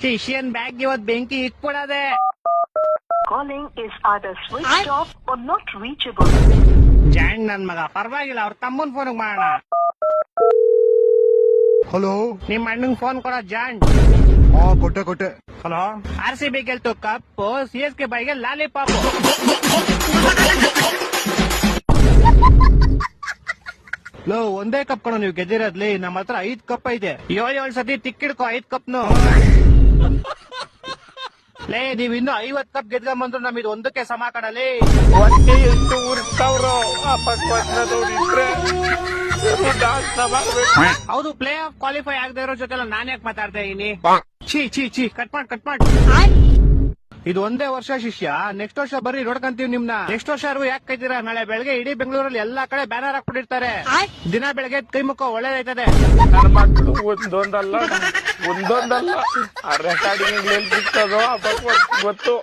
ಶಿಷ್ಯನ್ bag ಇವತ್ ಬೆಂಕಿ ಇಟ್ಬಿಡದೆ. Calling is either switched off or not reachable. ಜಾಣ್ ನನ್ ಮಗ, ಪರವಾಗಿಲ್ಲ ಅವ್ರ ತಮ್ಮನ್ ಫೋನ್ ಮಾಡೋಣ. ಹಲೋ, ನಿಮ್ ಅಣ್ಣಂಗ್ ಫೋನ್ ಕೊಡ ಜಾಣ್. ಹಾ ಕೊಟ್ಟೆ. ಹಲೋ, RCB ಗೆಲ್ತು ಕಪ್, CSK ಬಾಯಿಗೆ ಲಾಲಿಪಾಪ್. ಲೋ, ಒಂದೇ ಕಪ್ ಕಣೋ ನೀವು ಗೆದ್ದಿರೋದ್ಲಿ, ನಮ್ಮ ಹತ್ರ 5 ಕಪ್ ಐತೆ. 7 ಸತಿ ಟಿಕ್ಕಿಡ್ಕೋ 5 ಕಪ್ನು. ಲೇ, ನೀವ್ ಇನ್ನು 50 ಕಪ್ ಗೆದ್ಕೊಂಬಂದ್ರು ನಮ್ದು ಒಂದಕ್ಕೆ ಸಮ ಕಣಲಿ. ಹೊಟ್ಟೆ ಎಷ್ಟು ಉರ್ತಾವ್ರೋ ಹೌದು, ಪ್ಲೇ ಆಫ್ ಕ್ವಾಲಿಫೈ ಆಗದೆ ಇರೋ ಜೊತೆ ನಾನ್ ಯಾಕೆ ಮಾತಾಡ್ತಾ ಇದೀನಿ? ಚೀ ಕಟ್ ಮಾಡ್. ಇದು ಒಂದೇ ವರ್ಷ ಶಿಷ್ಯ, ನೆಕ್ಸ್ಟ್ ವರ್ಷ ಬರ್ರಿ ನೋಡ್ಕಂತೀವಿ ನಿಮ್ನ. ನೆಕ್ಸ್ಟ್ ವರ್ಷ ಯಾಕೆ ಕೈತೀರಾ? ನಾಳೆ ಬೆಳಗ್ಗೆ ಇಡೀ ಬೆಂಗಳೂರಲ್ಲಿ ಎಲ್ಲಾ ಕಡೆ ಬ್ಯಾನರ್ ಹಾಕ್ಬಿಟ್ಟಿರ್ತಾರೆ. ದಿನ ಬೆಳಗ್ಗೆ ಕೈ ಮುಖ ಒಳ್ಳೇದೈತದೆ. ನನ್ನ ಮಕ್ಕಳು ಒಂದೊಂದಲ್ಲ ಆ ರೆಕಾರ್ಡಿಂಗ್ ಎಲ್ಲಿ ಸಿಗ್ತದೋ ಗೊತ್ತು.